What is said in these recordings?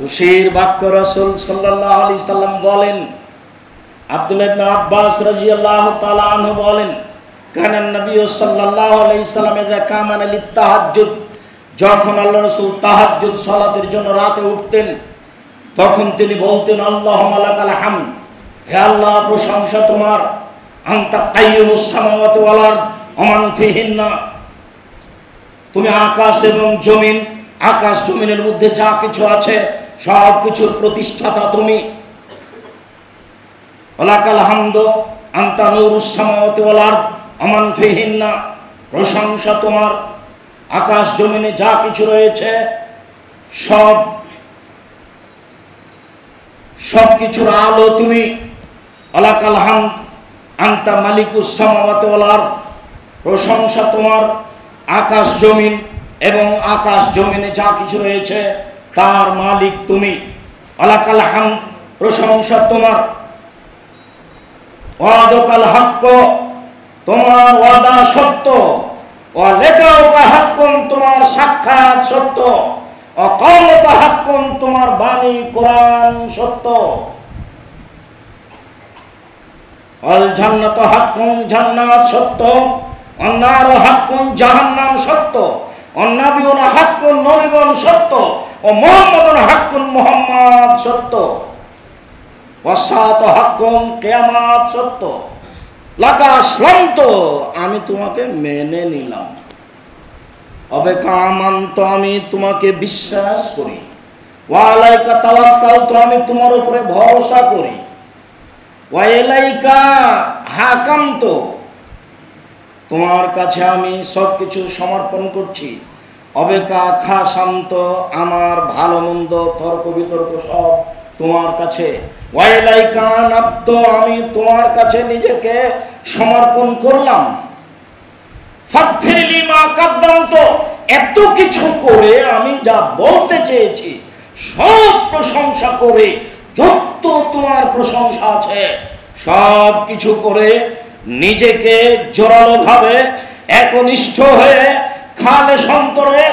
খুশির বাক্য রাসূল সাল্লাল্লাহু আলাইহি সাল্লাম বলেন, আব্দুল্লাহ ইবনে আব্বাস রাদিয়াল্লাহু তাআলা আনহু বলেন, কানান নবী সাল্লাল্লাহু আলাইহি সাল্লাম ইযা কামানা লিত-তাহাজ্জুদ, যখন আল্লাহ রাসূল তাহাজ্জুদ সালাতের জন্য রাতে উঠতেন তখন তিনি বলতেন, আল্লাহুম্মা লাকাল হামদ, হে আল্লাহ প্রশংসা তোমার, আনতা কাইয়্যুমুস সামাওয়াতি ওয়াল আরদ ওয়া মান ফিহিন্না, তুমি আকাশ এবং জমিন, আকাশ জমিনের মধ্যে যা কিছু আছে সব কিছুর প্রতিষ্ঠাতা তুমি। ওয়ালাকাল হামদু আনতা নূরুস সামাওয়াতি ওয়াল আরদ ওয়া মান ফিহিন্না, প্রশংসা তোমার, আকাশ জমিনে যা কিছু রয়েছে সব কিছুর আলো তুমি। ওয়ালাকাল হামদ আনতা মালিকুস সামাওয়াতি ওয়াল আরদ, প্রশংসা তোমার, আকাশ জমিন এবং আকাশ জমিনে যা কিছু রয়েছে তার মালিক তুমি। ওয়ালাকাল হামদ, প্রশংসা তোমার। ওয়াদাকাল হক, তোমার ওয়াদা সত্য। ওয়া লিকাউকা হাক্কুন, তোমার সাক্ষাৎ সত্য। ওয়া কাওলুকা হাক্কুন, তোমার বাণী কোরআন সত্য। ওয়াল জান্নাতু হাক্কুন, জান্নাত সত্য। ওয়ান নারু হাক্কুন, জাহান্নাম সত্য। ওয়ান নাবিয়ুনা হাক্কুন, নবীগণ সত্য। ওয়া মুহাম্মাদুন হাক্কুন, মুহাম্মদ সত্য। ওয়াসাতু হাক্কুন, কিয়ামত সত্য। লাকা আসলামতু, আমি তোমাকে মেনে নিলাম। অবেকা আমান্ত, আমি তোমাকে বিশ্বাস করি। ওয়া আলাইকা তাওয়াক্কালতু, আমি তোমার উপরে ভরসা করি। ওয়া ইলাইকা হাকামতু, তোমার কাছে আমি সবকিছু সমর্পণ করছি। অবেকা খাসান্ত, আমার ভালো মন্দ তর্ক বিতর্ক সব তোমার কাছে। ওয়া ইলাইকা নাবতু, আমি তোমার কাছে নিজেকে সমর্পণ করলাম। ফাগফিরলি মা কাদ্দামতু, এত কিছু করে আমি যা বলতে চেয়েছি সব প্রশংসা করে, যত তোমার প্রশংসা আছে সব কিছু করে নিজেকে জোরালো ভাবে একনিষ্ঠ হয়ে খালেস অন্তরে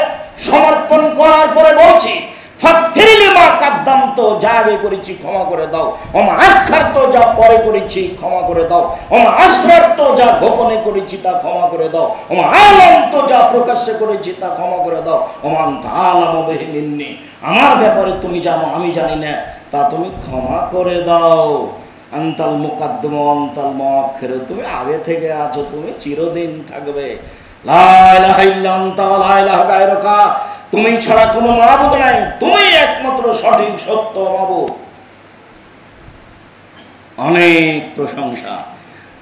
সমর্পণ করার পরে বলছি, ফাগফিরলি মা কাদ্দামতু, যা আগে করেছি ক্ষমা করে দাও। ওমা আখারতু, যা পরে করেছি ক্ষমা করে দাও। ওমা আসরারতু, যা গোপনে করেছি তা ক্ষমা করে দাও। ওমা আলামতু, যা প্রকাশ্যে করেছি তা ক্ষমা করে দাও। ওমা আনতা আ'লামু বিহি মিন্নি, আমার ব্যাপারে তুমি জানো আমি জানি না, তা তুমি ক্ষমা করে দাও। আনতাল মুকাদ্দিমু ওয়া আনতাল মুআখির, তুমি আগে থেকে আছো, তুমি চিরদিন থাকবে। লা ইলাহা ইল্লা আনতা ওয়া লা ইলাহা গায়রুকা, তুমি ছাড়া কোনো মাবুদ নাই, তুমি একমাত্র সঠিক সত্য মাবুদ। অনেক প্রশংসা।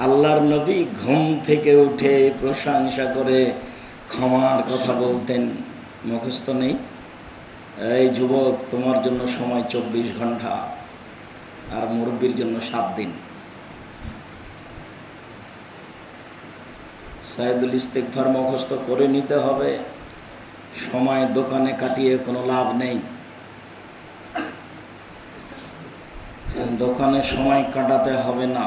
আল্লাহর নবী ঘুম থেকে উঠে প্রশংসা করে ক্ষমার কথা বলতেন। মুখস্থ নেই? এই যুবক, তোমার জন্য সময় 24 ঘন্টা, আর মুরব্বীর জন্য 7 দিন। সাইদুল ইস্তিগফার মুখস্থ করে নিতে হবে। সময় দোকানে কাটিয়ে কোনো লাভ নেই। দোকানে সময় কাটাতে হবে না।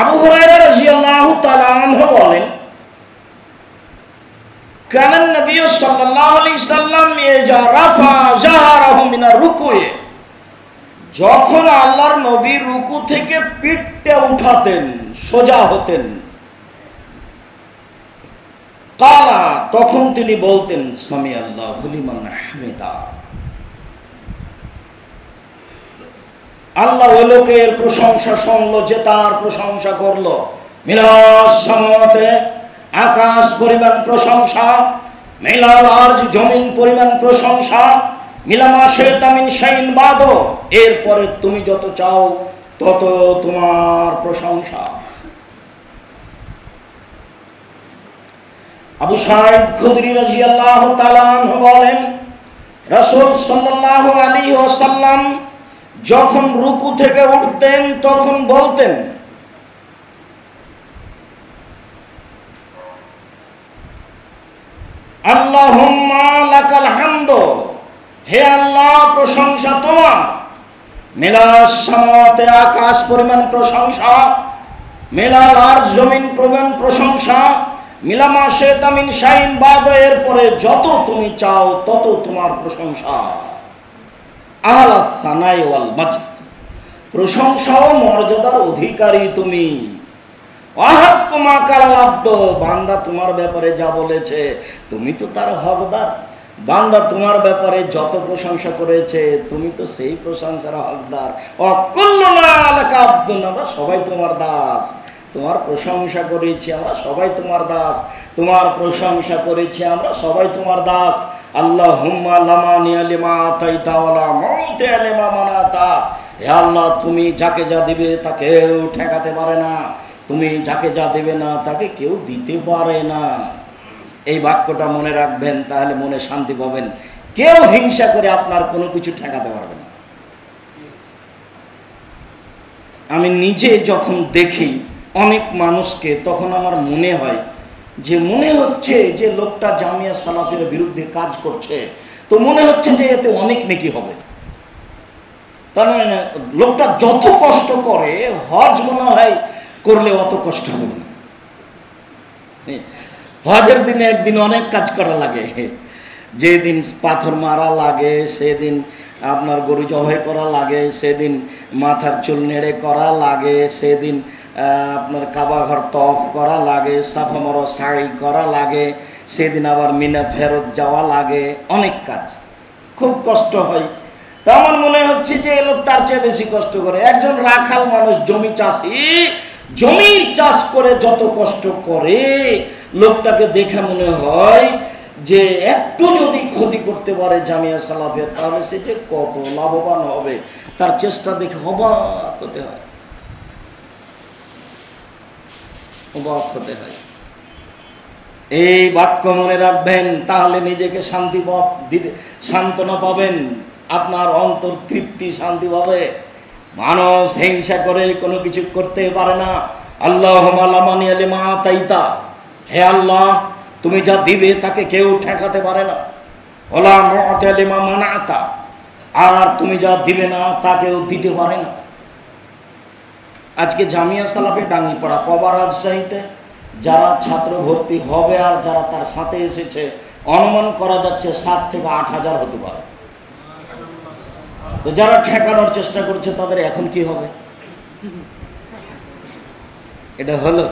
আবু হুরায়রা রাদিয়াল্লাহু তাআলা আনহু বলেন, কানান নবী সাল্লাল্লাহু আলাইহি সাল্লাম ইজা রাফা জাহরাহু মিনার রুকুয়ে, যখন আল্লাহর নবী রুকু থেকে পিঠটা উঠাতেন, সোজা হতেন, কালা, তখন তিনি বলতেন, সামি আল্লাহু লিমান হামিদা, আল্লাহ ওই লোকের প্রশংসা শুনলো যে তার প্রশংসা করলো। মিলাস সামাওয়াতে, আকাশ পরিমাণ প্রশংসা, মিলাল আরজ, জমিন পরিমাণ প্রশংসা, মিলামা শাইতা মিন শাইইন বাদো, এরপরে তুমি যত চাও তত তোমার প্রশংসা। আবু সাঈদ খুদরি রাদিয়াল্লাহু তাআলা আনহু বলেন, রাসূল সাল্লাল্লাহু আলাইহি ওয়াসাল্লাম যখন রুকু থেকে উঠতেন তখন বলতেন, আল্লাহুম্মা লাকাল হামদু, হে আল্লাহ প্রশংসা তোমার। মিলাস সামাওয়াতে, আকাশ পরিমাণ প্রশংসা, মিলাল আরজ, জমিন পরিমাণ প্রশংসা, মিলামা শেতা মিন শাইন বাদ, এর পরে যত তুমি চাও তত তোমার প্রশংসা। আহলা সানাই ওয়াল মাজদ, প্রশংসা ও মর্যাদার অধিকারী তুমি। ওয়াহাক্কু মা কালাল আব্দ, বান্দা তোমার ব্যাপারে যা বলেছে তুমি তো তার হকদার। বান্দা তোমার ব্যাপারে যত প্রশংসা করেছে তুমি তো সেই প্রশংসার হকদার। অকুল্লুনা লাকা আব্দুন, আমরা সবাই তোমার দাস। তোমার প্রশংসা করেছি আমরা সবাই তোমার দাস, তোমার প্রশংসা করেছি আমরা সবাই তোমার দাস। আল্লাহুম্মা লামানিয়া লিমা আতাইতা ওয়ালা মুতিয়া লিমা মানাতা, হে আল্লাহ তুমি যাকে যা দিবে তাকেও ঠেকাতে পারে না, তুমি যাকে যা দেবে না তাকে কেউ দিতে পারে না। এই বাক্যটা মনে রাখবেন, তাহলে মনে শান্তি পাবেন। কেউ হিংসা করে আপনার কোনো কিছু ঠেকাতে পারবে না। আমি নিজে যখন দেখি অনেক মানুষকে, তখন আমার মনে হয় যে মনে হচ্ছে যে লোকটা জামিয়া সালাফের বিরুদ্ধে কাজ করছে, তো মনে হচ্ছে যে এতে অনেক নেকি হবে। তার মানে লোকটা যত কষ্ট করে হজ মনে হয় করলে অত কষ্ট হবে না। হজের দিনে একদিন অনেক কাজ করা লাগে, যেদিন পাথর মারা লাগে, সেদিন আপনার গরু জবাই করা লাগে, সেদিন মাথার চুল নেড়ে করা লাগে, সেদিন আপনার কাবা ঘর তফ করা লাগে, সাফা মরো সাই করা লাগে, সেদিন আবার মিনা ফেরত যাওয়া লাগে, অনেক কাজ, খুব কষ্ট হয়। তা আমার মনে হচ্ছে যে এ লোক তার চেয়ে বেশি কষ্ট করে। একজন রাখাল মানুষ, জমি চাষি, জমির চাষ করে যত কষ্ট করে, লোকটাকে দেখে মনে হয় যে একটু যদি ক্ষতি করতে পারে জামিয়া সালাফের, তাহলে সে যে কত লাভবান হবে, তার চেষ্টা দেখে অবাক হতে হয়, অবাক হতে হয়। এই বাক্য মনে রাখবেন, তাহলে নিজেকে শান্তি দিতে সান্ত্বনা পাবেন, আপনার অন্তর তৃপ্তি শান্তি পাবে। মানুষ হিংসা করে কোনো কিছু করতে পারে না। আল্লাহুম্মা লামানিয়া লিমা আতাইতা, হে আল্লাহ তুমি যা দিবে তাকে কেউ ঠেকাতে পারে না। ওয়ালা মুতিয়া লিমা মানাতা, আর তুমি যা দিবে না তাকেও দিতে পারে না। আজকে জামিয়া সালাফে ডাঙ্গিপাড়া কবা রাজশাহীতে যারা ছাত্র ভর্তি হবে আর যারা তার সাথে এসেছে, অনুমান করা যাচ্ছে 7 থেকে 8 হাজার হতে পারে। তো যারা ঠেকানোর চেষ্টা করছে তাদের এখন কি হবে? এটা হলো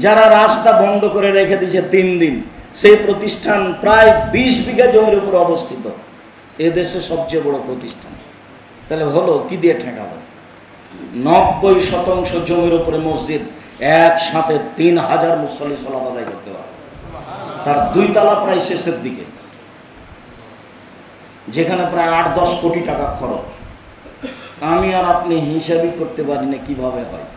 যারা রাস্তা বন্ধ করে রেখে দিয়েছে 3 দিন, সেই প্রতিষ্ঠান প্রায় 20 বিঘা জমির উপর অবস্থিত, এদেশে সবচেয়ে বড় প্রতিষ্ঠান। তাহলে হলো কি দিয়ে ঠেকাবে? 90% জমির উপরে মসজিদ, একসাথে 3000 মুসল্লি সালাত আদায় করতে পারে, তার 2 তলা প্রায় শেষের দিকে, যেখানে প্রায় 8-10 কোটি টাকা খরচ। আমি আর আপনি হিসাবই করতে পারি না কিভাবে হয়।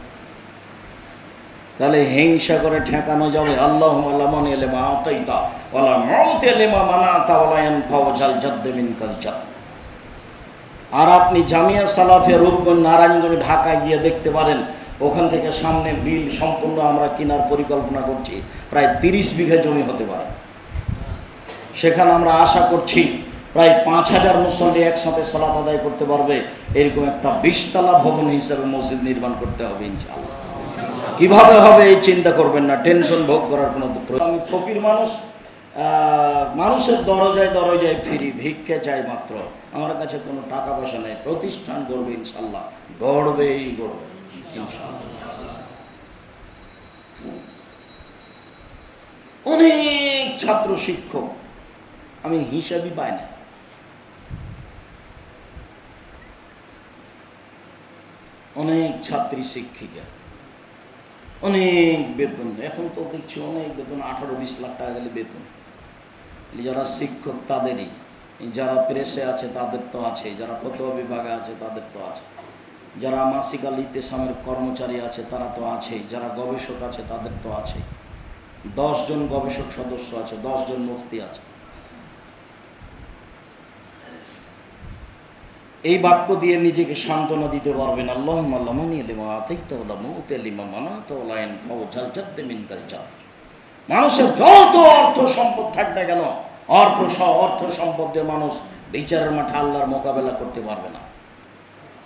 তাহলে হিংসা করে ঠেকানো যাবে? আল্লাহুম্মা লামানিয়া লিমা আতাইতা ওয়ালা মুতিয়া লিমা মানাতা ওয়ালা ইয়ানফাউ জাল জাদ্দ মিনকাল জাদ। আর আপনি জামিয়া সালাফে রূপগঞ্জ, নারায়ণগঞ্জ, ঢাকায় গিয়ে দেখতে পারেন, ওখান থেকে সামনে বিল সম্পূর্ণ আমরা কেনার পরিকল্পনা করছি, প্রায় 30 বিঘা জমি হতে পারে। সেখানে আমরা আশা করছি প্রায় 5000 মুসল্লি একসাথে সালাত আদায় করতে পারবে। এরকম একটা 20 তলা ভবন হিসাবে মসজিদ নির্মাণ করতে হবে ইনশাআল্লাহ। কিভাবে হবে এই চিন্তা করবেন না, টেনশন ভোগ করার কোনো। আমি ফকির মানুষ, মানুষের দরজায় দরজায় ফিরি, ভিক্ষে চাই মাত্র, আমার কাছে কোনো টাকা পয়সা নেই। প্রতিষ্ঠান গড়বে ইনশাআল্লাহ, গড়বেই গড়বে ইনশাআল্লাহ। অনেক ছাত্র শিক্ষক, আমি হিসাবই পাই না, অনেক ছাত্রী শিক্ষিকা, অনেক বেতন। এখন তো দেখছি অনেক বেতন, 18-20 লাখ টাকা গেলে বেতন। যারা শিক্ষক তাদেরই, যারা প্রেসে আছে তাদের তো আছে, যারা ফতোয়া বিভাগে আছে তাদের তো আছে, যারা মাসিক আল ইতেসামের কর্মচারী আছে তারা তো আছে, যারা গবেষক আছে তাদের তো আছে। 10 জন গবেষক সদস্য আছে, 10 জন মুফতি আছে। এই বাক্য দিয়ে নিজেকে সান্ত্বনা দিতে পারবেন। আল্লাহুম্মা লামানিয়া লিমা আতাইতা ওয়ালা মুতিয়া লিমা মানাতা ওয়ালা ইয়ানফাউ জাল জাদ্দ মিনকাল জাদ। মানুষের যত অর্থ সম্পদ থাক না কেন, অর্থ সম্পদ দিয়ে মানুষ বিচারের মাঠে আল্লাহর মোকাবেলা করতে পারবে না।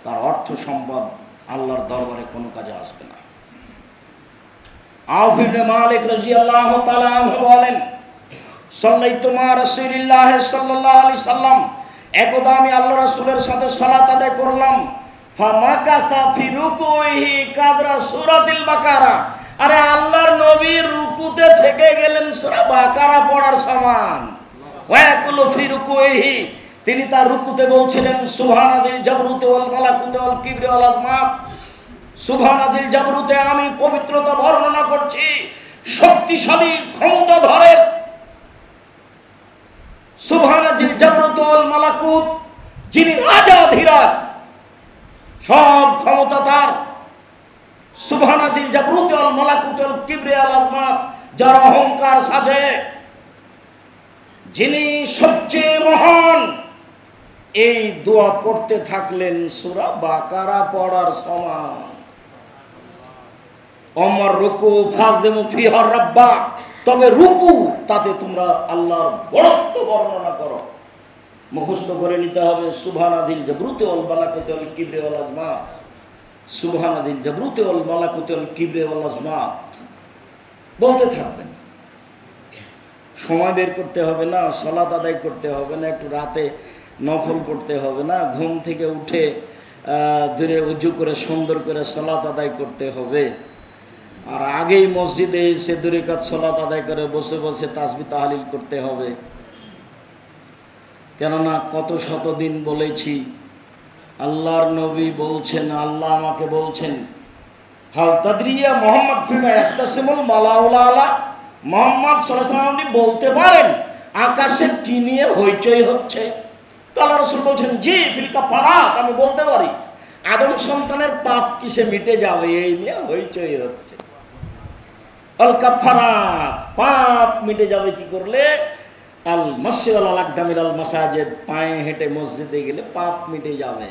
তার অর্থ সম্পদ আল্লাহর দরবারে কোনো কাজে আসবে না। আউফ ইবনে মালিক রাদিয়াল্লাহু তাআলা আনহু বলেন, সাল্লাইতু মা রাসূলিল্লাহ সাল্লাল্লাহু আলাইহি সাল্লাম, একদা আমি আল্লাহ রাসূলের সাথে সালাত আদায় করলাম। ফামাকাসা ফি রুকুইহি কাদরা সূরাতিল বাকারা, আরে আল্লাহর নবী রুকুতে থেকে গেলেন সূরা বাকারা পড়ার সমান। ওয়া ইয়াকুলু ফি রুকুইহি, তিনি তার রুকুতে বলছিলেন সুবহানাল জাবরুতি ওয়াল মালাকুতি ওয়াল কিবরি ওয়াল আযমাত। সুবহানাল জাবরুতে আমি পবিত্রতা বর্ণনা করছি শক্তিশালী ক্ষমতাধরের। সুবহানাল জাবরুত ওয়াল মালাকুত, যিনি রাজাধিরাজ, সব ক্ষমতা তার। সুবহানাল জাবরুত ওয়াল মালাকুত ওয়াল কিবরি ওয়াল আযমাত, যার অহংকার সাজে, যিনি সবচেয়ে মহান। এই দোয়া পড়তে থাকলেন সূরা বাকারা পড়ার সমান। অমর রুকু ফাযিমু ফিহার রাব্বা, তবে রুকু তাতে তোমরা আল্লাহর বড়ত্ব বর্ণনা করো। মুখস্থ করে নিতে হবে সুবহানাল জাবরুতি ওয়াল মালাকুতি ওয়াল কিবরি ওয়াল আযমাত, সুবহানাল জাবরুতি ওয়াল মালাকুতি ওয়াল কিবরি ওয়াল আযমাত বলতে থাকবেন। সময় বের করতে হবে না, সালাত আদায় করতে হবে না, একটু রাতে নফল পড়তে হবে না, ঘুম থেকে উঠে ধীরে উজু করে সুন্দর করে সালাত আদায় করতে হবে। আর আগেই মসজিদে এসে 2 রাকাত সালাত আদায় করে বসে বসে তাসবিহ তাহলিল করতে হবে। কেননা কত শতদিন বলেছি, আল্লাহর নবী বলছেন, আল্লাহ আমাকে বলছেন, হাল তাদরিয়া মুহাম্মদ ফিমা ইখতাসিমুল মালাউল আলা, মুহাম্মদ সাল্লাল্লাহু আলাইহি ওয়াসাল্লাম বলতে পারেন আকাশে কি নিয়ে হইচই হচ্ছে? তো আল্লাহ রাসূল বলছেন, জি ফিল কাফারাত, আমি বলতে পারি আদম সন্তানের পাপ কিসে মিটে যাবে এই নিয়ে হইচই হচ্ছে। আল কাফারাত, পাপ মিটে যাবে কি করলে? আল মাসজিদ আল আকদামিল আল মাসাজিদ, পায়ে হেঁটে মসজিদে গেলে পাপ মিটে যাবে।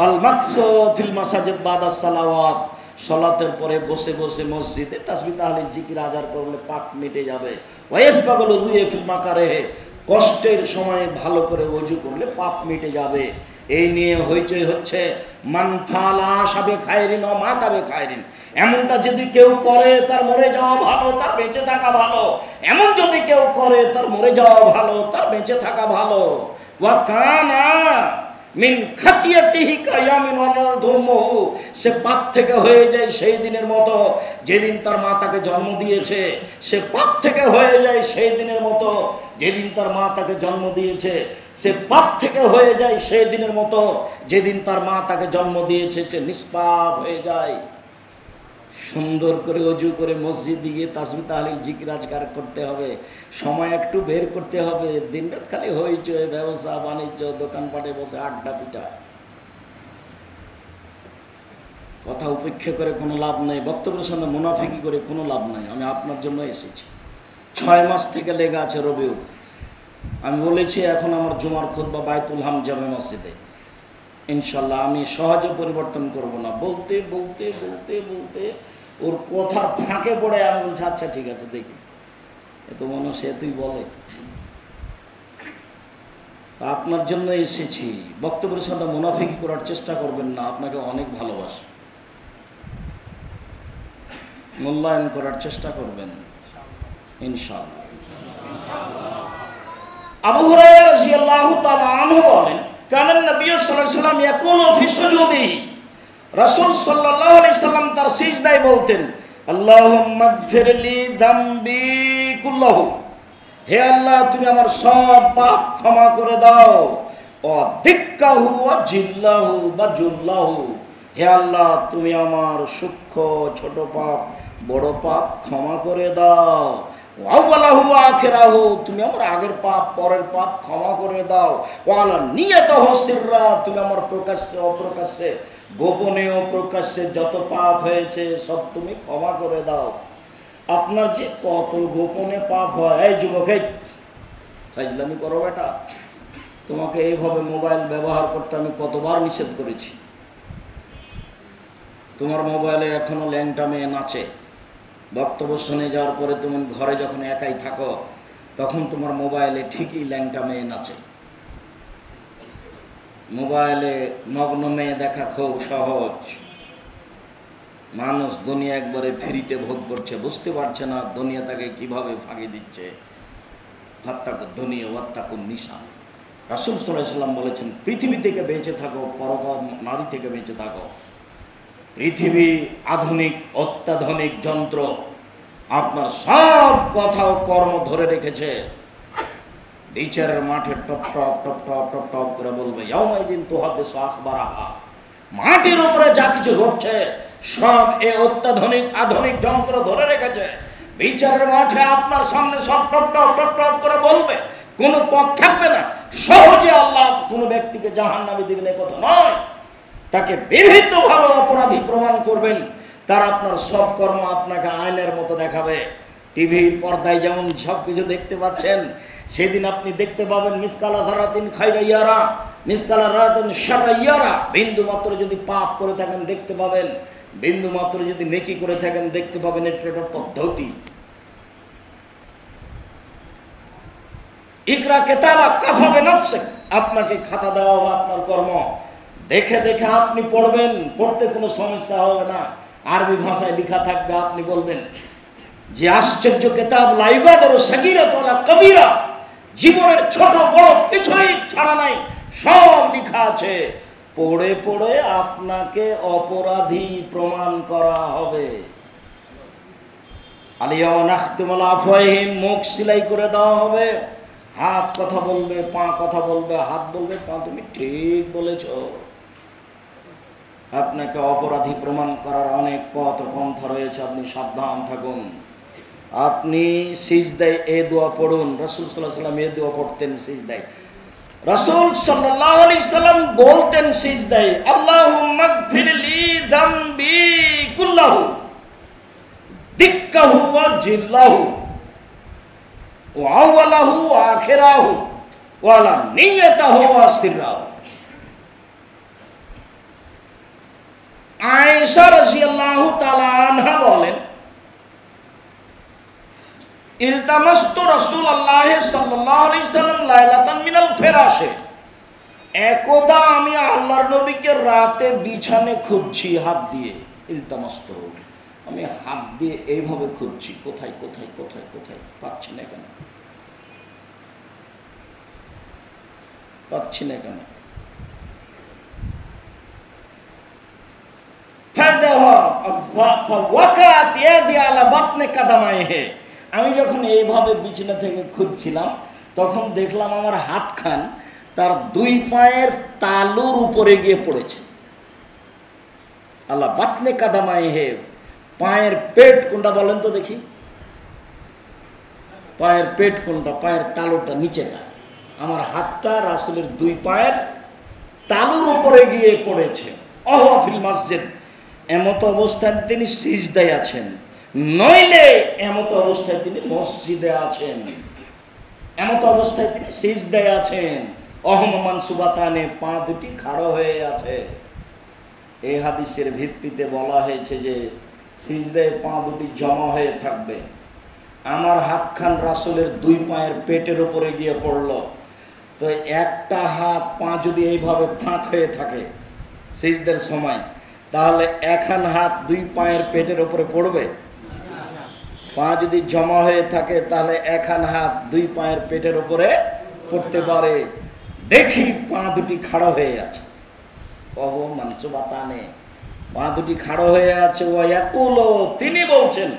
আল মাকসু ফিল মাসাজিদ বাদা সালাওয়াত, সালাতের পরে বসে বসে মসজিদে তাসবিহ তাহলিল জিকির আজার করলে পাপ মিটে যাবে। ওয়াইসবাগুল উযুয়ে ফিল মাকারিহি, কষ্টের সময় ভালো করে ওযু করলে পাপ মিটে যাবে। এই নিয়ে হইচই হচ্ছে। মান ফালা সাবে খায়রিন ও মাতাবে খায়রিন, এমনটা যদি কেউ করে তার মরে যাওয়া ভালো, তার বেঁচে থাকা ভালো। এমন যদি কেউ করে তার মরে যাওয়া ভালো, তার বেঁচে থাকা ভালো। ওয়া কানা মিন খাতিয়াতিহি কায়ামিন ওয়ালাদুমহু, সে পাপ থেকে হয়ে যায় সেই দিনের মতো যেদিন তার মা তাকে জন্ম দিয়েছে। সে পাপ থেকে হয়ে যায় সেই দিনের মতো যেদিন তার মা তাকে জন্ম দিয়েছে। সে পাপ থেকে হয়ে যায় সেই দিনের মতো যেদিন তার মা তাকে জন্ম দিয়েছে। সে নিষ্পাপ হয়ে যায়। সুন্দর করে ওযু করে মসজিদে গিয়ে তাসবিহ তাহলিল জিকির আজকার করতে হবে, সময় একটু বের করতে হবে। দিনরাত খালি হইচই, ব্যবসা বাণিজ্য, দোকানপাটে বসে আড্ডা পিটা, কথা উপেক্ষা করে কোনো লাভ নেই, বক্তব্যের সঙ্গে মুনাফিকি করে কোনো লাভ নাই। আমি আপনার জন্য এসেছি। 6 মাস থেকে লেগে আছে রবিউল। আমি বলেছি এখন আমার জুমার খুতবা বাইতুল হাম জামে মসজিদে, ইনশাল্লাহ আমি সহজে পরিবর্তন করব না। বলতে বলতে বলতে বলতে ওর কথার ফাঁকে পড়ে আমি বলছি আচ্ছা ঠিক আছে দেখি, এত মানুষ তুই বলে। আপনার জন্য এসেছি। বক্তব্যের সাথে মুনাফিকি করার চেষ্টা করবেন না, আপনাকে অনেক ভালোবাসি, মূল্যায়ন করার চেষ্টা করবেন ইনশাআল্লাহ। আবু হুরায়রা রাদিয়াল্লাহু তাআলা আনহু বলেন, কানান নবী সাল্লাল্লাহু আলাইহি ওয়াসাল্লাম ইয়াকুলু ফি সুজুদি, রাসূল সাল্লাল্লাহু আলাইহি সাল্লাম তার সিজদায় বলতেন, আল্লাহুম্মা গফিরলি যামবি কুল্লাহু, হে আল্লাহ তুমি আমার সব পাপ ক্ষমা করে দাও। ও দিক্কাহু ওয়া জিল্লাহু বা জুল্লাহু, হে আল্লাহ তুমি আমার সূক্ষ্ম ছোট পাপ বড় পাপ ক্ষমা করে দাও। আউয়ালাহু ওয়া আখিরাহু, তুমি আমার আগের পাপ পরের পাপ ক্ষমা করে দাও। ওয়ালা নিয়াতাহু সিররা, তুমি আমার প্রকাশ্যে অপ্রকাশ্যে গোপনে ও প্রকাশ্যে যত পাপ হয়েছে সব তুমি ক্ষমা করে দাও। আপনার যে কত গোপনে পাপ হয়। এই যুবক, এই ফাজলামি করো বেটা, তোমাকে এইভাবে মোবাইল ব্যবহার করতে আমি কতবার নিষেধ করেছি। তোমার মোবাইলে এখনো ল্যাংটা মেয়ে নাচে। বক্তব্য শুনে যাওয়ার পরে তুমি ঘরে যখন একাই থাকো তখন তোমার মোবাইলে ঠিকই ল্যাংটা মেয়ে নাচে। মোবাইলে নগ্ন মেয়ে দেখা খুব সহজ, মানুষ দুনিয়া একবারে ফ্রিতে ভোগ করছে, বুঝতে পারছে না দুনিয়া তাকে কিভাবে ফাঁকি দিচ্ছে। হাত্তাকুন দুনিয়া ওয়াত্তাকুন নিশা। রাসূল সাল্লাল্লাহু আলাইহি ওয়াসাল্লাম বলেছেন, পৃথিবী থেকে বেঁচে থাকো, পরকাল নারী থেকে বেঁচে থাকো। পৃথিবী আধুনিক অত্যাধুনিক যন্ত্র আপনার সব কথা ও কর্ম ধরে রেখেছে। বিচারের মাঠে top top top top top top করে বলবে, ইয়াউমাইদিন তুহাদ্দিসু আখবারাহা। মাটির উপরে যা কিছু ঘটছে সব এ অত্যাধুনিক আধুনিক যন্ত্র ধরে রেখেছে। বিচারের মাঠে আপনার সামনে সব টপ টপ টপ টপ করে বলবে, কোনো পথ থাকবে না। সহজে আল্লাহ কোনো ব্যক্তিকে জাহান্নামে দিবেন এ কথা নয়, তাকে বিভিন্নভাবে অপরাধী প্রমাণ করবেন। তার আপনার সব কর্ম আপনাকে আয়নার মতো দেখাবে। টিভির পর্দায় যেমন সব কিছু দেখতে পাচ্ছেন, সেদিন আপনি দেখতে পাবেন মিসকালা যারাতিন খায়রা ইয়ারা, মিসকালা যারাতিন শাররা ইয়ারা। বিন্দু মাত্র যদি পাপ করে থাকেন দেখতে পাবেন, বিন্দু মাত্র যদি নেকি করে থাকেন দেখতে পাবেন। এটা একটা পদ্ধতি। ইকরা কিতাবা কাফা বিনাফসিক, আপনাকে খাতা দেওয়া হবে আপনার কর্ম, দেখে দেখে আপনি পড়বেন, পড়তে কোনো সমস্যা হবে না। আরবি ভাষায় লেখা থাকবে, আপনি বলবেন যে আশ্চর্য কিতাব, লা ইউগাদিরু সাগীরাতান ওয়ালা কাবীরা, জীবনের ছোট বড় কিছুই ছাড়া নাই, সব লেখা আছে। পড়ে পড়ে আপনাকে অপরাধী প্রমাণ করা হবে। আলিয়াওয়া নাখতিমু আলা আফওয়াহিহিম, মুখ সিলাই করে দেওয়া হবে। হাত কথা বলবে, পা কথা বলবে, হাত বলবে পা তুমি ঠিক বলেছ। আপনাকে অপরাধী প্রমাণ করার অনেক পথ পন্থা রয়েছে, আপনি সাবধান থাকুন। আপনি সিজদায় এ দোয়া পড়ুন। রাসূল সাল্লাল্লাহু আলাইহি ওয়াসাল্লাম এ দোয়া পড়তেন সিজদায়। রাসূল সাল্লাল্লাহু আলাইহি সাল্লাম বলতেন সিজদায়, আল্লাহুম্মা গফিরলি যামবি কুল্লাহু দিক্কাহু ওয়া জিল্লাহু ওয়া আওয়ালাহু ওয়া আখিরাহু ওয়া লা নিয়াতাহু ওয়া সিররাহু। আয়েশা রাদিয়াল্লাহু তাআলা আনহা বলেন, ইলতামাস্তু রাসূলুল্লাহ সাল্লাল্লাহু আলাইহি সাল্লাম লাইলাতান মিনাল ফিরাশে, একদা আমি আল্লাহর নবীকে রাতে বিছানে খুঁজছি হাত দিয়ে। ইলতামাস্তু, আমি হাত দিয়ে এইভাবে খুঁজছি, কোথায় কোথায় কোথায় কোথায়, পাচ্ছি না কেন, পাচ্ছি না কেন। আমি যখন এইভাবে বিছানা থেকে খুঁজছিলাম তখন দেখলাম আমার হাতখান তার দুই পায়ের তালুর উপরে গিয়ে পড়েছে। আল্লাহ বাতনে কাদামায় হে, পায়ের পেট কোনটা বলেন তো দেখি, পায়ের পেট কোনটা, পায়ের তালুটা নিচেটা। আমার হাতটা রাসূলের দুই পায়ের তালুর উপরে গিয়ে পড়েছে। ওয়া ফিল মসজিদ, এমত অবস্থায় তিনি সিজদায় আছেন, নইলে এমত অবস্থায় তিনি মসজিদে আছেন, এমত অবস্থায় তিনি সিজদায় আছেন। অহমান সুবাতানে, পা দুটি খাড়া হয়ে আছে। এই হাদিসের ভিত্তিতে বলা হয়েছে যে সিজদায় পা দুটি জমা হয়ে থাকবে। আমার হাতখান রাসূলের দুই পায়ের পেটের উপরে গিয়ে পড়ল, তো একটা হাত পা যদি এইভাবে ফাঁক হয়ে থাকে সিজদার সময়, তাহলে একখান হাত দুই পায়ের পেটের উপরে পড়বে? পা যদি জমা হয়ে থাকে তাহলে একখান হাত দুই পায়ের পেটের উপরে পড়তে পারে। দেখি পা দুটি খাড়া হয়ে আছে, ওহ মানসুবাতানে, পা দুটি খাড়া হয়ে আছে। ও ইয়াকুলু, তিনি বলছেন,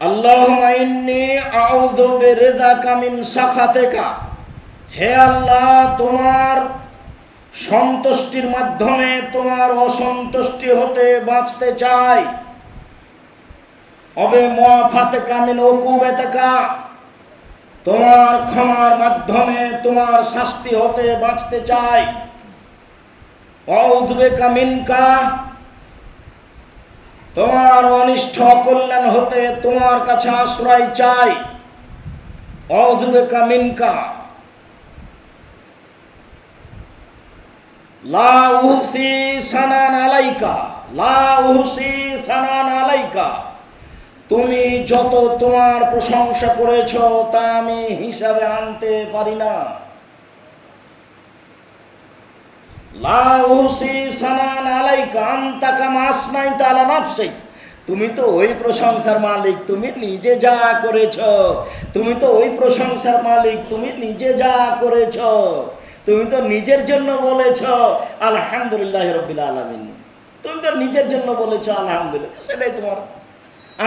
আল্লাহুম্মা ইন্নী আউযু বিরিযাকা মিন সাখাতিকা, হে আল্লাহ, তোমার সন্তুষ্টির মাধ্যমে তোমার অসন্তুষ্টি হতে বাঁচতে চাই। অবে মুআফাতিকা মিন উকুবাতিকা, তোমার ক্ষমার মাধ্যমে তোমার শাস্তি হতে বাঁচতে চাই। আউযু বিকা মিনকা, তোমার অনিষ্ট কল্যাণ হতে তোমার কাছে আশ্রয় চাই। আউযু বিকা মিনকা লা উহসি সানান আলাইকা, লা উহসি সানান আলাইকা, তুমি যত তোমার প্রশংসা করেছ তা আমি হিসাবে আনতে পারি না। লা উহসি সানান আলাইকা আনতা কামা আসনাইতা আলা নাফসিক, তুমি তো ওই প্রশংসার মালিক, তুমি নিজে যা করেছ। তুমি তো ওই প্রশংসার মালিক, তুমি নিজে যা করেছ। তুমি তো নিজের জন্য বলেছ আলহামদুলিল্লাহ রাব্বিল আলামিন, তুমি তো নিজের জন্য বলেছ আলহামদুলিল্লাহ, সেটাই তোমার।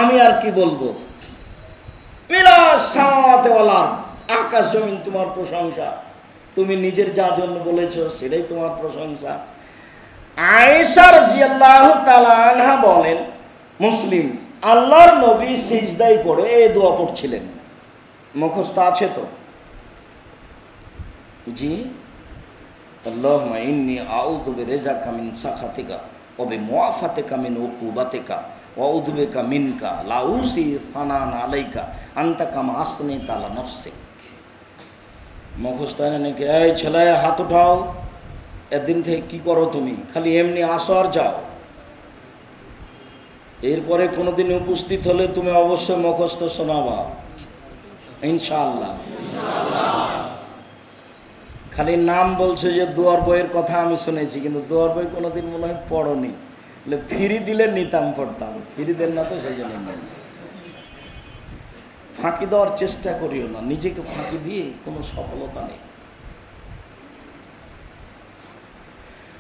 আমি আর কি বলবো? মিলাস সামাওয়াতি ওয়াল আরদ, আকাশ জমিন তোমার প্রশংসা। তুমি নিজের যা জন্য বলেছ সেটাই তোমার প্রশংসা। আয়েশা রাদিয়াল্লাহু তাআলা আনহা বলেন, মুসলিম, আল্লাহর নবী সিজদায় পড়ে এই দোয়া পড়ছিলেন, মুখস্থ আছে তো? জি, আল্লাহুম্মা ইন্নী আউযু বিরিজাকা মিন সাখাতিকা ওয়া বিমুআফাতিকা মিন উকুবাতিকা ওয়া আউযু বিকা মিনকা লা উসি সানান আলাইকা আনতা কামা আসনাইতা আলা নাফসিক। মুখস্থ নাকি? এই ছেলে হাত উঠাও, এদিন থেকে কি করো তুমি? খালি এমনি আসো আর যাও। এরপরে কোনোদিন উপস্থিত হলে তুমি অবশ্যই মুখস্থ শোনাবা ইনশাআল্লাহ। খালি নাম বলছো যে দুয়ার বইয়ের কথা আমি শুনেছি, কিন্তু দুয়ার বই কোনোদিন মনে হয় পড়নি। ফিরি দিলে নিতাম, পড়তাম। ফিরি দেন না তো, সেই জন্য ফাঁকি দেওয়ার চেষ্টা করিও না, নিজেকে ফাঁকি দিয়ে কোনো সফলতা নেই।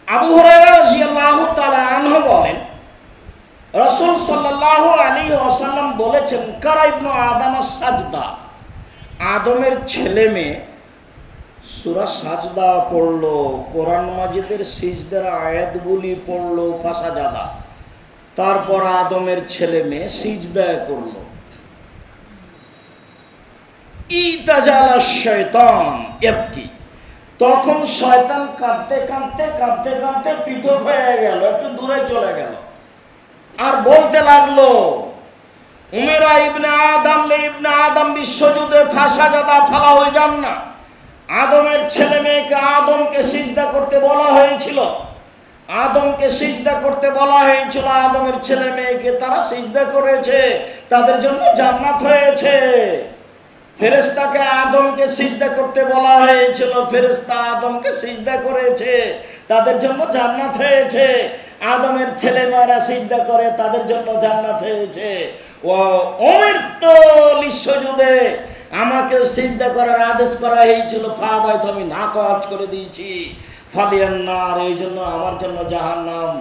আবু হুরায়রা রাদিয়াল্লাহু তাআলা আনহু বলেন, রাসূল সাল্লাল্লাহু আলাইহি ওয়াসাল্লাম বলেছেন, কারা ইবনু আদম সাজদা, আদমের ছেলে মেয়ে সূরা সাজদা পড়লো, কোরআন মাজিদের সিজদার আয়াতগুলি পড়লো, ফাসাজাদা, তারপর আদমের ছেলে মেয়ে সিজদা করলো। ইতাজালা শয়তান ইয়াবকি, তখন শয়তান কাঁদতে কাঁদতে কাঁদতে কাঁদতে পৃথক হয়ে গেল, একটু দূরে চলে গেল, আর বলতে লাগলো, উমেরা ইবনে আদম লে ইবনে আদম বিশ্বযুদ্ধে ফাসাজাদা ফালাহুল জান্নাহ, আদমের ছেলে মেয়েকে আদমকে সিজদা করতে বলা হয়েছিল, আদমকে সিজদা করতে বলা হয়েছিল, আদমের ছেলে মেয়েকে তারা সিজদা করেছে, তাদের জন্য জান্নাত হয়েছে। ফেরেশতাকে আদমকে সিজদা করতে বলা হয়েছিল, ফেরেশতা আদমকে সিজদা করেছে, তাদের জন্য জান্নাত হয়েছে। আদমের ছেলেমেয়েরা সিজদা করে, তাদের জন্য জান্নাত হয়েছে। ও উমিরতু লিসজুদে, আমাকে সিজদা করার আদেশ করা হয়েছিল, ফাবাইতু, আমি নাকচ করে দিয়েছি। ফালিয়ান্নার, এই জন্য আমার জন্য জাহান্নাম।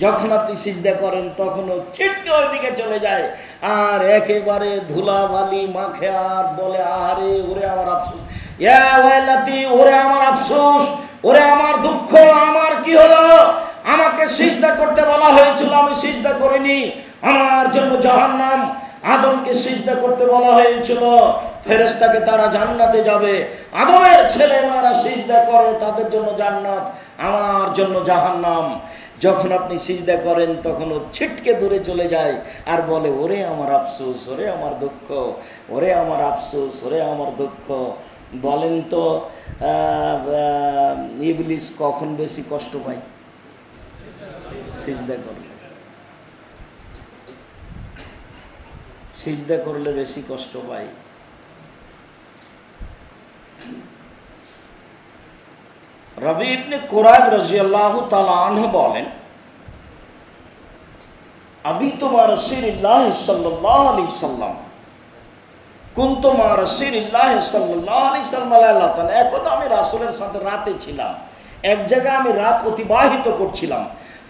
যখন আপনি সিজদা করেন তখনও ছিটকে ওইদিকে চলে যায়, আর একেবারে ধুলাবালি মাখে, আর বলে, আহারে, ওরে আমার আফসোস, ইয়া ওয়াইলাতি, ওরে আমার আফসোস, ওরে আমার দুঃখ, আমার কি হলো? আমাকে সিজদা করতে বলা হয়েছিল, আমি সিজদা করিনি, আমার জন্য জাহান্নাম। আদমকে সিজদা করতে বলা হয়েছিল, ফেরেশতাকে তারা জান্নাতে যাবে। আদমের ছেলেমেয়েরা সিজদা করে, তাদের জন্য জান্নাত, আমার জন্য জাহান্নাম। যখন আপনি সিজদা করেন তখন ও ছিটকে দূরে চলে যায় আর বলে, ওরে আমার আফসোস, ওরে আমার দুঃখ, ওরে আমার আফসোস, ওরে আমার দুঃখ। বলেন তো, ইবলিস কখন বেশি কষ্ট পায়? সিজদা করলে, সিজদা করলে বেশি কষ্ট পায়। রবি ইবনে কুরাইব রাদিয়াল্লাহু তাআলা আনহু বলেন, আবি তোমা রাসূলুল্লাহ সাল্লাল্লাহু আলাইহি সাল্লাম, কুনতু মা রাসূলুল্লাহ সাল্লাল্লাহু আলাইহি সাল্লাম লাইলাতান, একদা আমি রাসূলের সাথে রাতে ছিলাম, এক জায়গায় আমি রাত অতিবাহিত করছিলাম।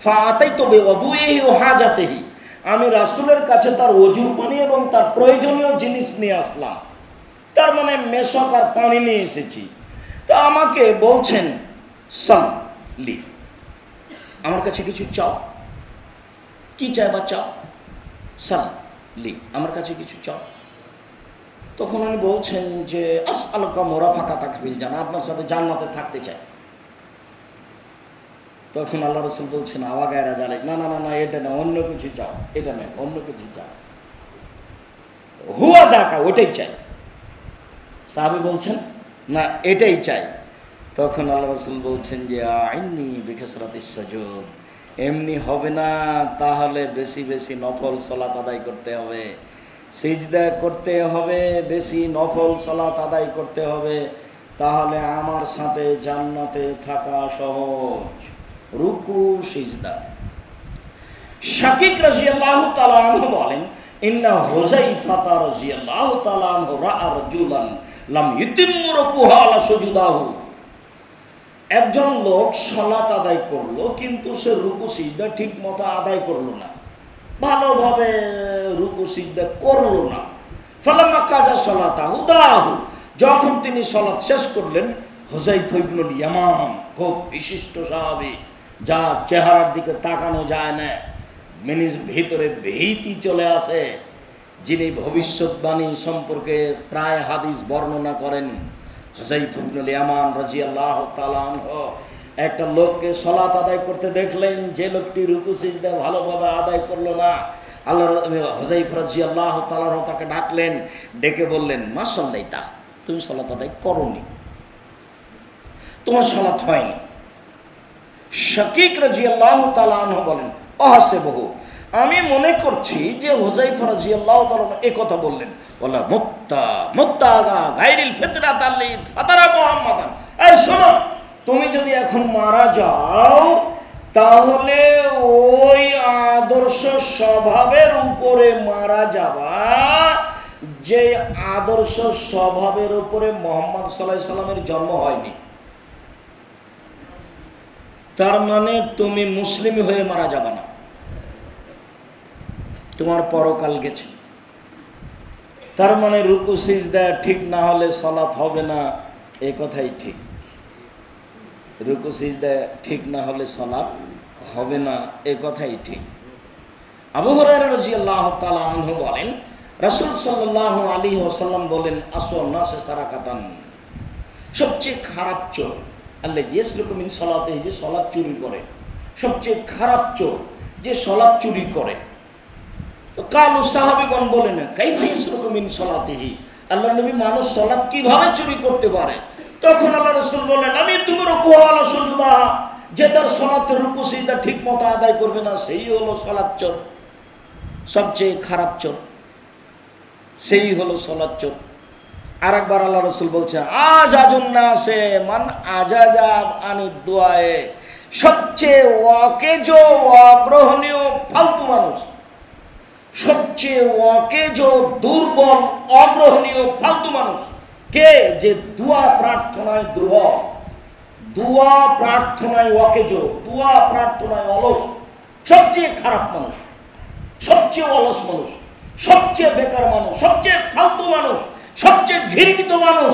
ফাআতাইতু বিওয়াদুইহি ওয়া হাজাতিহি, আমি রাসূলের কাছে তার ওযুর পানি এবং তার প্রয়োজনীয় জিনিস নিয়ে আসলাম, তার মানে মেশক আর পানি নিয়ে এসেছি। তো আমাকে বলছেন, সাল্লি, আমার কাছে কিছু চাও। কি চাইবা? চাও। সাল্লি, আমার কাছে কিছু চাও। তখন উনি বলছেন যে, আসআলুকা মুরাফাকাতাকা ফিল জান্নাহ, আপনার সাথে জান্নাতে থাকতে চাই। তখন আল্লাহ রাসূল বলছেন, আওয়া গায়রা জালিক, না না না না, এটা না, অন্য কিছু চাও। এটা নয়, অন্য কিছু চাও। হুয়া দাকা, ওটাই চাই। সাহাবী বলছেন, না, এটাই চাই। তখন আল্লাহ রাসূল বলছেন যে, আইন্নি বিকাসরাতিস সুজুদ, এমনি হবে না, তাহলে বেশি বেশি নফল সালাত আদায় করতে হবে, সিজদা করতে হবে, বেশি নফল সালাত আদায় করতে হবে, তাহলে আমার সাথে জান্নাতে থাকা সহজ। রুকু সিজদা। শাকিক রাদিয়াল্লাহু তাআলা আনহু বলেন, ইন্না হুযাইফা রাদিয়াল্লাহু তাআলা আনহু রাআ রাজুলান লাম ইউতিম্মু রুকুহা আলা সুজুদাহু। একজন লোক সালাত আদায় করলো, কিন্তু সে রুকু সিজদা ঠিক মতো আদায় করলো না, ভালোভাবে রুকু সিজদা করলো না। ফালাম্মা কাজা সালাতাহু দাহু, যখন তিনি সালাত শেষ করলেন, হুযাইফা ইবনুল ইয়ামান, খুব বিশিষ্ট সাহাবী, যা চেহারার দিকে তাকানো যায় না, ভিতরে ভীতি চলে আসে, যিনি ভবিষ্যৎবাণী সম্পর্কে প্রায় হাদিস বর্ণনা করেন। হুযাইফা ইবনুল ইয়ামান রাদিয়াল্লাহু তাআলা আনহু একটা লোককে সালাত আদায় করতে দেখলেন, যে লোকটি রুকু সিজদা ভালোভাবে আদায় করলো না। আল্লাহ হুযাইফা রাদিয়াল্লাহু তাআলা আনহু তাকে ডাকলেন, ডেকে বললেন, মা সাল্লাইতা, তুমি সালাত আদায় করোনি, তোমার সালাত হয়নি। শাকিক রাদিয়াল্লাহু তাআলা আনহু বলেন, আহসিবহু, আমি মনে করছি যে হুযাইফা রাদিয়াল্লাহু তাআলা এই কথা বললেন, ওয়ালা মুত্তা গায়রিল ফিতরাত আল্লি ফাতারা মুহাম্মাদান। এই শোনো, তুমি যদি এখন মারা যাও তাহলে ওই আদর্শ স্বভাবের উপরে মারা যাবা, যে আদর্শ স্বভাবের উপরে মুহাম্মদ সাল্লাল্লাহু আলাইহি সাল্লামের জন্ম হয়নি। তার মানে তুমি মুসলিম হয়ে মারা যাবে না, তোমার পরকাল গেছে। তার মানে রুকু সিজদা ঠিক না হলে সালাত হবে না, এই কথাই ঠিক। রুকু সিজদা ঠিক না হলে সালাত হবে না, এই কথাই ঠিক। আবু হুরায়রা রাদিয়াল্লাহু তাআলা আনহু বলেন, রাসূল সাল্লাল্লাহু আলাইহি ওয়াসাল্লাম বলেন, আসওয়ান নাসে সারাকাতান, সবচেয়ে খারাপ চোর আল্লাযী ইয়াসলুকু মিন সালাতিহি, যে সালাত চুরি করে, সবচেয়ে খারাপ চোর যে সালাত চুরি করে। তো কালু সাহাবীগণ বলেন, কাইফা ইয়াসলুকু মিন সালাতিহি, আল্লাহর নবী, মানুষ সালাত কিভাবে চুরি করতে পারে? তখন আল্লাহ রাসূল বললেন, আমি তুমি রুকু আলা সুজুদা, যে তার সালাতের রুকু সিজদা ঠিক মতো আদায় করবে না, সেই হলো সালাত চোর, সবচেয়ে খারাপ চোর, সেই হলো সালাত চোর। আরেকবার আল্লাহ রাসূল বলছেন, আজাজুন নাসে মান আজাজা আনি দুআয়ে, সবচেয়ে ওয়াকেজ অগ্রহণীয় ফালতু মানুষ, সবচেয়ে ওয়াকেজ দুর্বল অগ্রহণীয় ফালতু মানুষ কে? যে দোয়া প্রার্থনায় দুর্বল, দোয়া প্রার্থনায় ওয়াকেজ, দোয়া প্রার্থনায় অলস, সবচেয়ে খারাপ মানুষ, সবচেয়ে অলস মানুষ, সবচেয়ে বেকার মানুষ, সবচেয়ে ফালতু মানুষ, সবচেয়ে ঘৃণিত মানুষ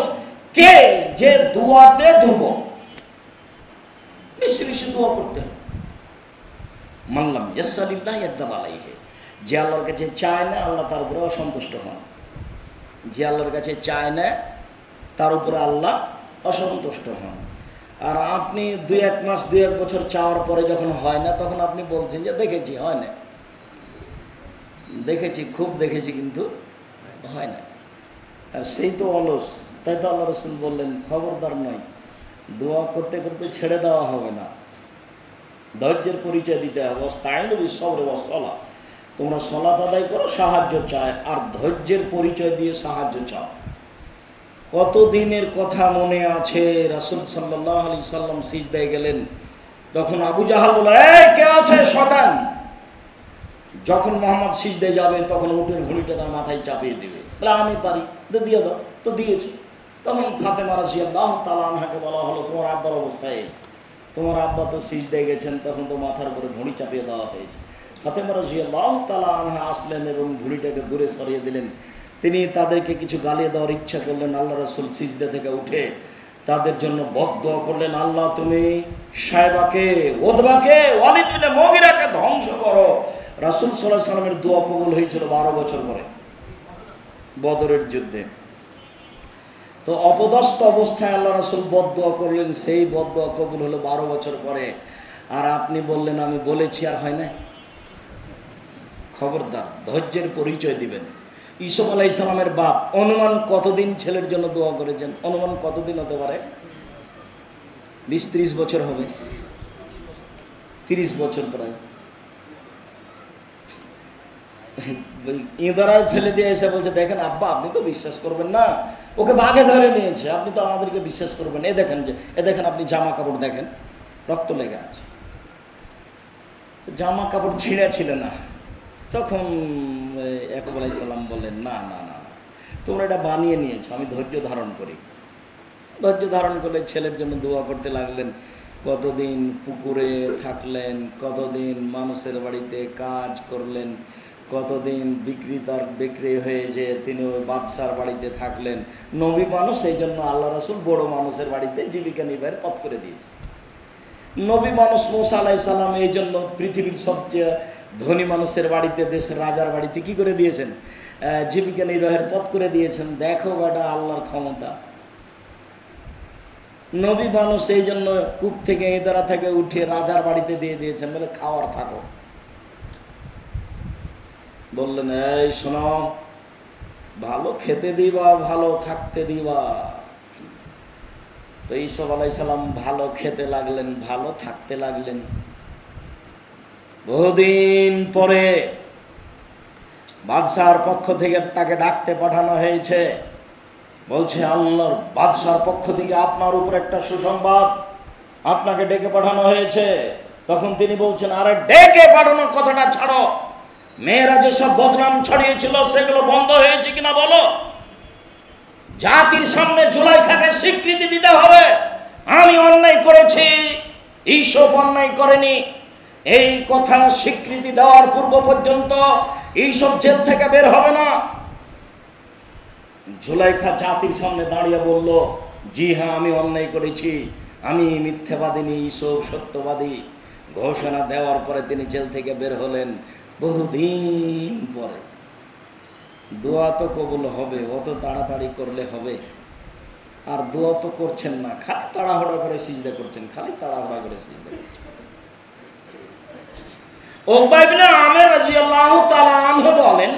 কে? যে দোয়াতে দুর্বল, বেশি বেশি দোয়া করতে। মানলাম ইয়াসআলিল্লাহ ইয়াদাব আলাইহি, যে আল্লাহর কাছে চায় না আল্লাহ তার উপরে অসন্তুষ্ট হন, যে আল্লাহর কাছে চায় না তার উপরে আল্লাহ অসন্তুষ্ট হন। আর আপনি 2-1 মাস 2-1 বছর চাওয়ার পরে যখন হয় না, তখন আপনি বলছেন যে দেখেছি হয় না, দেখেছি, খুব দেখেছি, কিন্তু হয় না। আর সেই তো অলস। তাই তো আল্লাহ রাসূল বললেন, খবরদার নয়, দোয়া করতে করতে ছেড়ে দেওয়া হবে না, ধৈর্যের পরিচয় দিতে হবে। ওয়াস্তাইনু বিস-সাবরি ওয়াস-সালাহ, তোমরা সালাত আদায় করো, সাহায্য চায়, আর ধৈর্যের পরিচয় দিয়ে সাহায্য চাও। কতদিনের কথা মনে আছে, রাসূল সাল্লাল্লাহু আলাইহি সাল্লাম সিজদায় গেলেন, তখন আবু জাহাল বলে, এই কে আছে শয়তান? যখন মুহাম্মদ সিজদায় যাবে তখন উটের ঘুড়িটা তার মাথায় চাপিয়ে দেবে, বলে আমি পারি, তো দিয়ে দাও। তো দিয়েছে। তখন ফাতেমা রাদিয়াল্লাহু তাআলা আনহাকে বলা হলো, তোমার আব্বার অবস্থা এই, তোমার আব্বা তো সিজদায় গেছেন, তখন তো মাথার উপরে ঘুড়ি চাপিয়ে দেওয়া হয়েছে। ফাতেমা রাদিয়াল্লাহু তাআলা আনহা আসলেন এবং ঘুড়িটাকে দূরে সরিয়ে দিলেন। তিনি তাদেরকে কিছু গালিয়ে দেওয়ার ইচ্ছা করলেন। আল্লাহ রাসূল সিজদা থেকে উঠে তাদের জন্য বদদোয়া করলেন, আল্লাহ তুমি শায়বাকে, উতবাকে, ওয়ালিদ ইবনে মুগিরাকে ধ্বংস করো। রাসূল সাল্লাল্লাহু আলাইহি সাল্লামের দোয়া কবুল হয়েছিল 12 বছর পরে বদরের যুদ্ধে। তো অপদস্থ অবস্থায় আল্লাহ রাসূল বদদোয়া করলেন, সেই বদদোয়া কবুল হলো 12 বছর পরে। আর আপনি বললেন আমি বলেছি আর হয় না। খবরদার, ধৈর্যের পরিচয় দিবেন। ইউসুফ আলাইহিস সালামের বাপ অনুমান কতদিন ছেলের জন্য দোয়া করেছেন? অনুমান কতদিন হতে পারে? 20-30 বছর হবে, 30 বছর প্রায়। ইঁদারায় ফেলে দিয়ে এসে বলছে, দেখেন আব্বা, আপনি তো বিশ্বাস করবেন না, ওকে বাঘে ধরে নিয়েছে, আপনি তো আমাদেরকে বিশ্বাস করবেন। এ দেখেন, যে এ দেখেন, আপনি জামা কাপড় দেখেন, রক্ত লেগে আছে। জামা কাপড় ছিঁড়া ছিল না। তখন ইয়াকুব আলাইহিস সালাম বললেন, না না না, তোমরা এটা বানিয়ে নিয়েছো, আমি ধৈর্য ধারণ করি। ধৈর্য ধারণ করে ছেলের জন্য দোয়া করতে লাগলেন। কতদিন পুকুরে থাকলেন, কতদিন মানুষের বাড়িতে কাজ করলেন, কতদিন বিক্রি হয়ে যে তিনি ওই বাদশার বাড়িতে থাকলেন। নবী মানুষ, এই জন্য আল্লাহ রাসূল বড় মানুষের বাড়িতে জীবিকা নির্বাহের পথ করে দিয়েছে। নবী মানুষ মূসা আলাইহিস সালাম এই জন্য পৃথিবীর সবচেয়ে ধনী মানুষের বাড়িতে, দেশের রাজার বাড়িতে কি করে দিয়েছেন? জীবিকা নির্বাহের পথ করে দিয়েছেন। দেখো বেটা আল্লাহর ক্ষমতা। নবী মানুষ এই জন্য কূপ থেকে ইদারা থেকে উঠে রাজার বাড়িতে দিয়ে দিয়েছেন, বলে খাওয়ার থাকো। বললেন, এই শোনো, ভালো খেতে দিবা, ভালো থাকতে দিবা। তো ঈসা আলাইহিস সালাম ভালো খেতে লাগলেন, ভালো থাকতে লাগলেন। বহুদিন পরে বাদশার পক্ষ থেকে তাকে ডাকতে পাঠানো হয়েছে। বলছে, আল্লাহর বাদশার পক্ষ থেকে আপনার উপর একটা সুসংবাদ, আপনাকে ডেকে পাঠানো হয়েছে। তখন তিনি বলছেন, আরে ডেকে পাঠানোর কথাটা ছাড়ো, মেয়েরা যেসব বদনাম ছড়িয়েছিল সেগুলো বন্ধ হয়েছে কিনা বলো। জাতির সামনে জুলাইখাকে স্বীকৃতি দিতে হবে আমি অন্যায় করেছি, ঈসব অন্যায় করেনি। এই কথা স্বীকৃতি দেওয়ার পূর্ব পর্যন্ত ঈসব জেল থেকে বের হবে না। জুলাইখা জাতির সামনে দাঁড়িয়ে বলল, জি হ্যাঁ, আমি অন্যায় করেছি, আমি মিথ্যাবাদিনী, ঈসব সত্যবাদী। ঘোষণা দেওয়ার পরে তিনি জেল থেকে বের হলেন। বহুদিন পরে দোয়া তো কবুল হবে, অত তাড়াতাড়ি করলে হবে? আর দোয়া তো করছেন না, খালি তাড়াহুড়া করে সিজদা করছেন, খালি তাড়াহুড়া করে সিজদা করছেন। উকবা ইবনে আমির রাদিয়াল্লাহু তাআলা আনহু বলেন,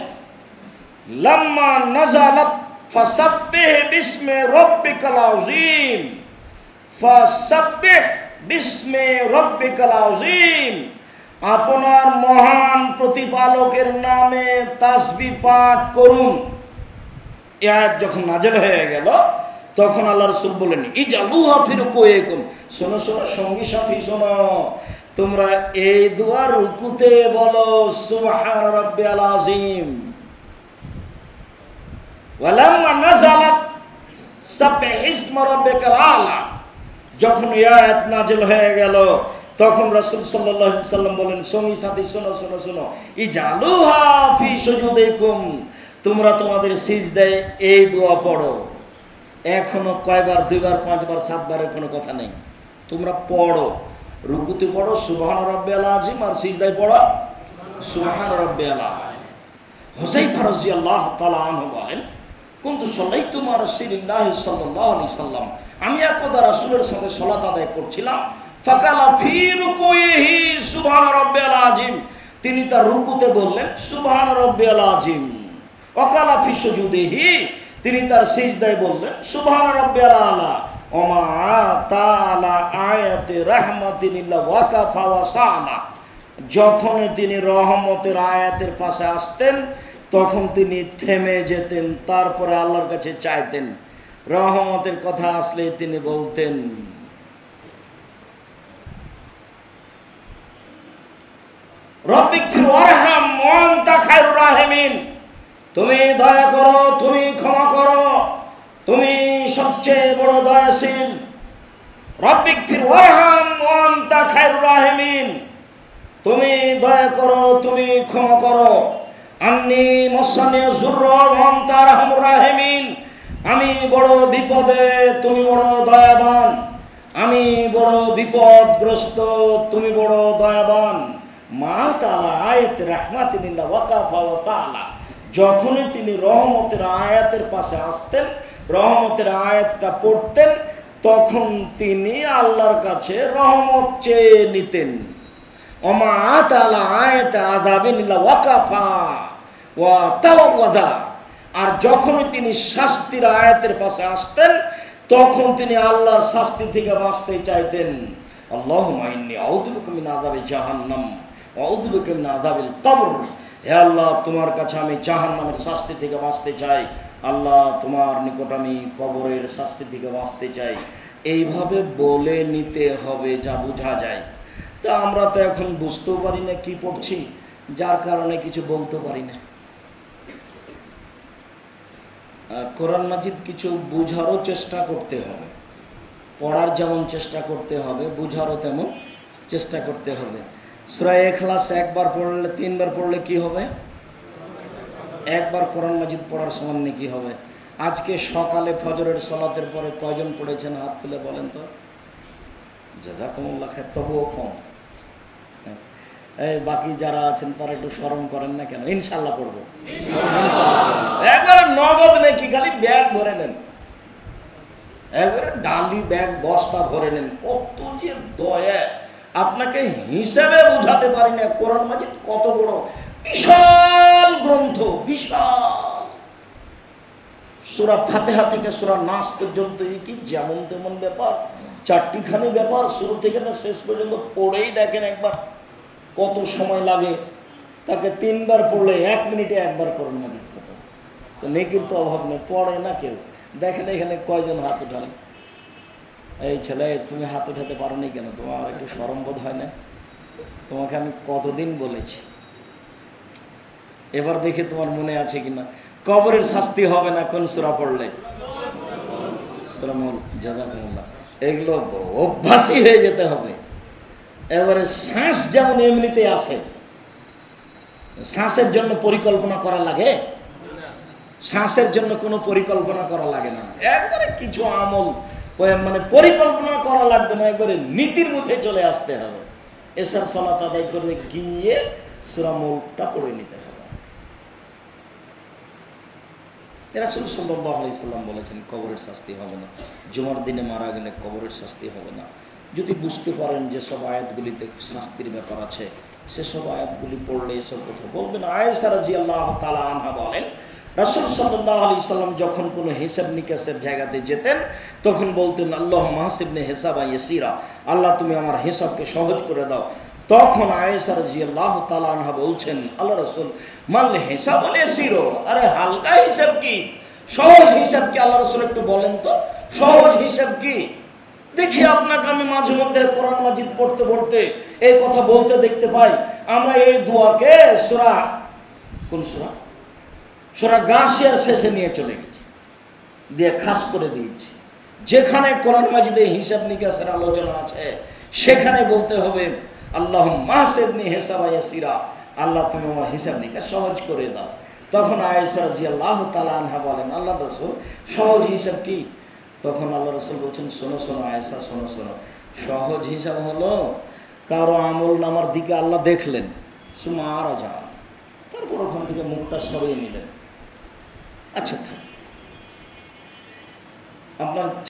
লাম্মা নাযালাত ফাসাব্বিহ বিসমি রাব্বিকাল আযীম, ফাসাব্বিহ বিসমি রাব্বিকাল আযীম, আপনার মহান প্রতিপালকের নামে তাসবিহ পাঠ করুন। এই আয়াত যখন নাযিল হয়ে গেল তখন আল্লাহ রাসূল বলেন, ইজালুহা ফি রুকুইকুম, শোনো শোনো সঙ্গী সাথী শোনো, তোমরা এই দোয়া রুকুতে বলো, সুবহান রাব্বিয়াল আযীম। ওয়ালাম্মা নাযালাত সাব্বিহ ইসমা রাব্বিকাল আলা, যখন এই আয়াত নাযিল হয়ে গেল তখন রাসূল সাল্লাল্লাহু আলাইহি সাল্লাম বলেন, সঙ্গী সাথী শোনো শোনো শোনো, ইজালুহা ফি সুজুদিকুম, তোমরা তোমাদের সিজদায় এই দোয়া পড়ো। এখনো কয়বার, দুইবার, পাঁচবার, সাতবারের কোনো কথা নেই, তোমরা পড়ো। রুকুতে পড়ো সুবহান রাব্বিয়াল আযীম, আর সিজদায় পড়ো সুবহান রাব্বিয়াল আলা। হুযায়ফা রাদিয়াল্লাহু তাআলা আনহু বলেন, কুনতু সাল্লাইতু মা রাসূলিল্লাহি সাল্লাল্লাহু আলাইহি সাল্লাম, আমি একদা রাসূলের সাথে সালাত আদায় করছিলাম। ফাকালা ফি রুকুইহি সুবহান রাব্বিয়াল আযীম, তিনি তার রুকুতে বললেন সুবহান রাব্বিয়াল আযীম। ওয়াকালা ফি সুজুদিহি, তিনি তার সিজদায় বললেন সুবহান রাব্বিয়াল আলা। ওমা তাআলা আয়াতে রাহমাতিনিল্লাহ ওয়াকাফা ওয়া সালা, যখন তিনি রহমতের আয়াতের পাশে আসতেন তখন তিনি থেমে যেতেন, তারপরে আল্লাহর কাছে চাইতেন। রহমতের কথা আসলে তিনি বলতেন, রব্বিগফির ওয়ারহাম ওয়া আনতা খায়রুর রাহিমিন, তুমি দয়া করো, তুমি ক্ষমা করো, তুমি সবচেয়ে বড় দয়াশীল। রব্বিগফির ওয়ারহাম ওয়া আনতা খায়রুর রাহিমিন, তুমি দয়া করো, তুমি ক্ষমা করো। আন্নী মাসানি যুররা ওয়া আনতা আরহামুর রাহিমিন, আমি বড় বিপদে, তুমি বড় দয়াবান। আমি বড় বিপদগ্রস্ত, তুমি বড় দয়াবান। মা তাআলা আয়াত রাহমাতিনিল্লাহ ওয়াকাফা ওয়া সালা, যখনই তিনি রহমতের আয়াতের পাশে আসতেন, রহমতের আয়াতটা পড়তেন, তখন তিনি আল্লাহর কাছে রহমত চেয়ে নিতেন। ওমা তাআলা আয়াত আযাবিনিল্লাহ ওয়াকাফা ওয়া তাওয়াদা, আর যখনই তিনি শাস্তির আয়াতের পাশে আসতেন তখন তিনি আল্লাহর শাস্তি থেকে বাঁচতে চাইতেন। আল্লাহুম্মা ইন্নী আউযু বিকা মিন আযাবি জাহান্নাম ওয়া আউযু বিকা মিন আযাবিল কবর, হে আল্লাহ তোমার কাছে আমি জাহান্নামের শাস্তি থেকে বাঁচতে চাই, আল্লাহ তোমার নিকট আমি কবরের শাস্তি থেকে বাঁচতে চাই। এইভাবে বলে নিতে হবে, যা বোঝা যায়। তা আমরা তো এখন বুঝতেও পারি না কি পড়ছি, যার কারণে কিছু বলতে পারি না। কোরআন মাজিদ কিছু বুঝারও চেষ্টা করতে হবে, পড়ার যেমন চেষ্টা করতে হবে, বুঝারও তেমন চেষ্টা করতে হবে। সূরা ইখলাস একবার পড়লে, 3 বার পড়লে কি হবে? একবার কোরআন মাজিদ পড়ার সমান নেকি হবে। আজকে সকালে ফজরের সালাতের পরে কয়জন পড়েছেন হাত তুলে বলেন তো? জাযাকুমুল্লাহ খায়র, তবুও কম। এই বাকি যারা আছেন তারা একটু শরম করেন না কেন? ইনশাল্লাহ পড়বো, একবারে নগদ নাকি, খালি ব্যাগ ভরে নেন, একবারে ডালি ব্যাগ বস্তা ভরে নেন। কত যে দয়া, আপনাকে হিসেবে বোঝাতে পারি না কোরআন মাজিদ কত বড় বিশাল গ্রন্থ, বিশাল। সূরা ফাতিহা থেকে সূরা নাস পর্যন্ত কি যেমন তেমন ব্যাপার, 4টিখানি ব্যাপার, শুরু থেকে না শেষ পর্যন্ত পড়েই দেখেন একবার কত সময় লাগে। তাকে 3 বার পড়লে 1 মিনিটে একবার কোরআন মাজিদ খতম। তো নেকির তো অভাব নেই, পড়ে না কেউ। দেখেন এখানে কয়জন হাত উঠান? এই ছেলে, তুমি হাত উঠাতে পারো নি কেন? তোমার একটু শরম বোধ হয় না? তোমাকে আমি কতদিন বলেছি। এবার দেখে তোমার মনে আছে কিনা, কবরের শাস্তি হবে না কোন সূরা পড়লে? সূরা মুল, জাযাকুমুল্লাহ। এগুলো অভ্যাসই হয়ে যেতে হবে। এবারে শ্বাস যেমন এমনিতে আসে, শ্বাসের জন্য পরিকল্পনা করা লাগে? শ্বাসের জন্য কোনো পরিকল্পনা করা লাগে না। একবারে কিছু আমল মানে পরিকল্পনা করা লাগবে না, একবারে নীতির মধ্যে চলে আসতে হবে। এশার সালাত আদায় করে গিয়ে সূরা মুলটা পড়ে নিতে হবে। রাসূল সাল্লাল্লাহু আলাইহি সাল্লাম বলেছেন কবরের শাস্তি হবে না, জুমার দিনে মারা গেলে কবরের শাস্তি হবে না। যদি বুঝতে পারেন যে সব আয়াতগুলিতে শাস্তির ব্যাপার আছে, সেসব আয়াতগুলি পড়লে এসব কথা বলবেন। আয়েশা রাদিয়াল্লাহু তাআলা আনহা বলেন, রাসূল সাল্লাল্লাহু আলাইহি সাল্লাম যখন কোনো হিসাব নিকাশের জায়গাতে যেতেন তখন বলতেন, আল্লাহুম্মা হাসিবনি হিসাবান ইয়াসীরা, আল্লাহ তুমি আমার হিসাবকে সহজ করে দাও। তখন আয়েশা রাদিয়াল্লাহু তাআলা আনহা বলছেন, আল্লাহ রাসূল, মাল হিসাব ইয়াসীরা, আরে হালকা হিসাব কি, সহজ হিসাব কি? আল্লাহ রাসূল একটু বলেন তো সহজ হিসাব কি? দেখি আপনাকে আমি মাঝে মধ্যে কোরআন মাজিদ পড়তে পড়তে এই কথা বলতে দেখতে পাই। আমরা এই দোয়াকে সূরা, কোন সূরা? সূরা গাশিয়ার শেষে নিয়ে চলে গেছি, দিয়ে খাস করে দিয়েছি। যেখানে কোরআন মাজিদে হিসাব নিকাশের আলোচনা আছে সেখানে বলতে হবে, আল্লাহুম্মা হাসিবনি হিসাবান ইয়াসীরা, আল্লাহ তুমি আমার হিসাব নিকাশ সহজ করে দাও। তখন আয়েশা রাদিয়াল্লাহু তাআলা আনহা বলেন, আল্লাহ রাসূল সহজ হিসাব কি? তখন আল্লাহ রাসূল বলছেন, শোনো শোনো আয়েশা, শোনো শোনো, সহজ হিসাব হলো কারো আমল নামার দিকে আল্লাহ দেখলেন, সুমার যান, তারপর ওখান থেকে মুখটা সরিয়ে নিলেন। আচ্ছা, আপনার